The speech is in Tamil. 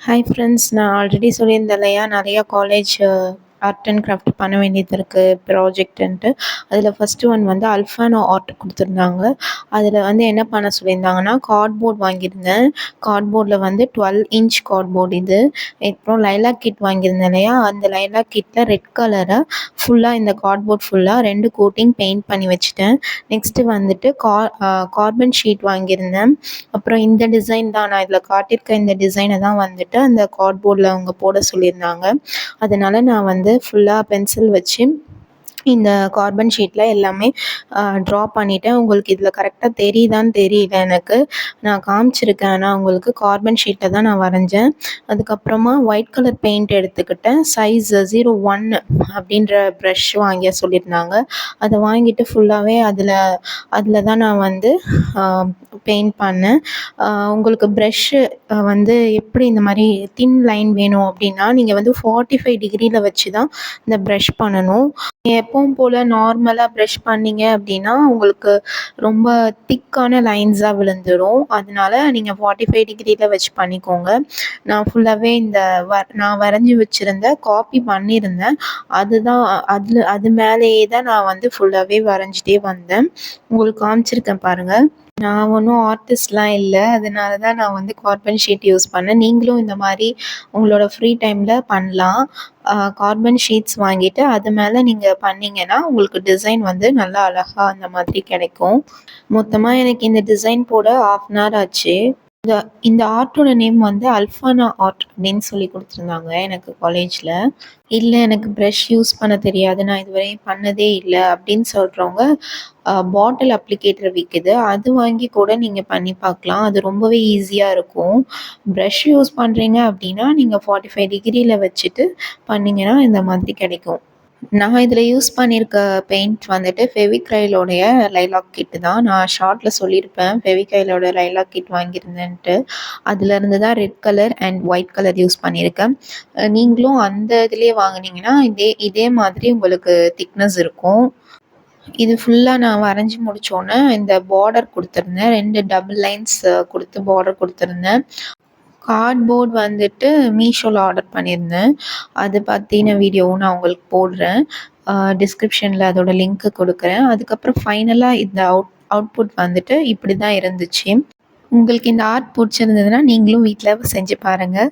ஹாய் ஃப்ரெண்ட்ஸ், நான் ஆல்ரெடி சொல்லியிருந்தேன் இல்லையா, நிறையா காலேஜ் ஆர்ட் அண்ட் கிராஃப்ட் பண்ண வேண்டியது இருக்குது ப்ராஜெக்ட்டுன்ட்டு. அதில் ஃபஸ்ட்டு ஒன் வந்து அல்ஃபானோ ஆர்ட் கொடுத்துருந்தாங்க. அதில் வந்து என்ன பண்ண சொல்லியிருந்தாங்கன்னா, கார்ட்போர்ட் வாங்கியிருந்தேன். கார்ட்போர்டில் வந்து 12 இன்ச் கார்ட்போர்ட் இது. அப்புறம் லைலாக் கிட் வாங்கியிருந்தேன் இல்லையா, அந்த லைலாக் கிட்டில் ரெட் கலரை ஃபுல்லாக இந்த கார்ட்போர்ட் ஃபுல்லாக 2 கோட்டிங் பெயிண்ட் பண்ணி வச்சுட்டேன். நெக்ஸ்ட்டு வந்துட்டு கார்பன் ஷீட் வாங்கியிருந்தேன். அப்புறம் இந்த டிசைன் தான், நான் இதில் காட்டியிருக்க இந்த டிசைனை தான் வந்துட்டு அந்த கார்ட்போர்டில் அவங்க போட சொல்லியிருந்தாங்க. அதனால நான் வந்து ஃபுல்லாக பென்சில் வச்சு இந்த கார்பன் ஷீட்டில் எல்லாமே ட்ரா பண்ணிவிட்டேன். உங்களுக்கு இதில் கரெக்டாக தெரியுதான்னு தெரியல எனக்கு. நான் காமிச்சிருக்கேன், ஆனால் உங்களுக்கு கார்பன் ஷீட்டில் தான் நான் வரைஞ்சேன். அதுக்கப்புறமா ஒயிட் கலர் பெயிண்ட் எடுத்துக்கிட்டேன். சைஸ் 01 அப்படின்ற ப்ரஷ் வாங்க சொல்லியிருந்தாங்க. அதை வாங்கிட்டு ஃபுல்லாகவே அதில் தான் நான் வந்து பெயிண்ட் பண்ணேன். உங்களுக்கு ப்ரஷ்ஷு வந்து எப்படி இந்த மாதிரி தின் லைன் வேணும் அப்படின்னா, நீங்கள் வந்து 45 டிகிரியில் வச்சு தான் இந்த ப்ரஷ் பண்ணணும். எப்பவும் போல் நார்மலாக ப்ரஷ் பண்ணிங்க அப்படின்னா உங்களுக்கு ரொம்ப திக்கான லைன்ஸாக விழுந்துடும். அதனால நீங்கள் 45 டிகிரியில் வச்சு பண்ணிக்கோங்க. நான் ஃபுல்லாகவே நான் வரைஞ்சி வச்சுருந்த காப்பி பண்ணியிருந்தேன். அது மேலேயே தான் நான் வந்து ஃபுல்லாகவே வரைஞ்சிட்டே வந்தேன். உங்களுக்கு காமிச்சிருக்கேன் பாருங்கள். நான் ஒன்றும் ஆர்டிஸ்ட்லாம் இல்லை, அதனால தான் நான் வந்து கார்பன் ஷீட் யூஸ் பண்ணேன். நீங்களும் இந்த மாதிரி உங்களோட ஃப்ரீ டைமில் பண்ணலாம். கார்பன் ஷீட்ஸ் வாங்கிட்டு அது மேலே நீங்கள் பண்ணிங்கன்னா உங்களுக்கு டிசைன் வந்து நல்லா அழகாக அந்த மாதிரி கிடைக்கும். மொத்தமாக எனக்கு இந்த டிசைன் போட 1/2 an hour ஆச்சு. இந்த ஆர்ட்டோட நேம் வந்து அல்ஃபானா ஆர்ட் அப்படின்னு சொல்லி கொடுத்துருந்தாங்க எனக்கு காலேஜில். இல்லை, எனக்கு ப்ரஷ் யூஸ் பண்ண தெரியாது, நான் இதுவரையும் பண்ணதே இல்லை அப்படின்னு சொல்கிறவங்க பாட்டில் அப்ளிகேட்டர் விற்குது, அது வாங்கி கூட நீங்கள் பண்ணி பார்க்கலாம். அது ரொம்பவே ஈஸியாக இருக்கும். ப்ரஷ் யூஸ் பண்ணுறீங்க அப்படின்னா நீங்கள் 45 டிகிரியில் வச்சுட்டு பண்ணிங்கன்னா இந்த மாதிரி கிடைக்கும். நான் இதில் யூஸ் பண்ணியிருக்க பெயிண்ட் வந்துட்டு ஃபெவிக்ரைலோடைய லைலாக் கிட்டு தான். நான் ஷார்ட்டில் சொல்லியிருப்பேன் ஃபெவிக்ரைலோட லைலாக் கிட் வாங்கியிருந்தேன்ட்டு. அதுலேருந்து தான் red colour and white colour use பண்ணியிருக்கேன். நீங்களும் அந்த இதுலேயே வாங்கினீங்கன்னா இதே மாதிரி உங்களுக்கு திக்னஸ் இருக்கும். இது ஃபுல்லாக நான் வரைஞ்சி முடித்தோன்னே இந்த பார்டர் கொடுத்துருந்தேன். 2 டபுள் லைன்ஸ் கொடுத்து பார்டர் கொடுத்துருந்தேன். கார்ட்போர்ட் வந்துட்டு மீஷோவில் ஆர்டர் பண்ணியிருந்தேன். அது பற்றின வீடியோவும் நான் உங்களுக்கு போடுறேன். டிஸ்கிரிப்ஷனில் அதோட லிங்க்கு கொடுக்குறேன். அதுக்கப்புறம் ஃபைனலாக இந்த அவுட்புட் வந்துட்டு இப்படி தான் இருந்துச்சு. உங்களுக்கு இந்த ஆர்ட் பிடிச்சிருந்ததுன்னா நீங்களும் வீட்டில் செஞ்சு பாருங்கள்.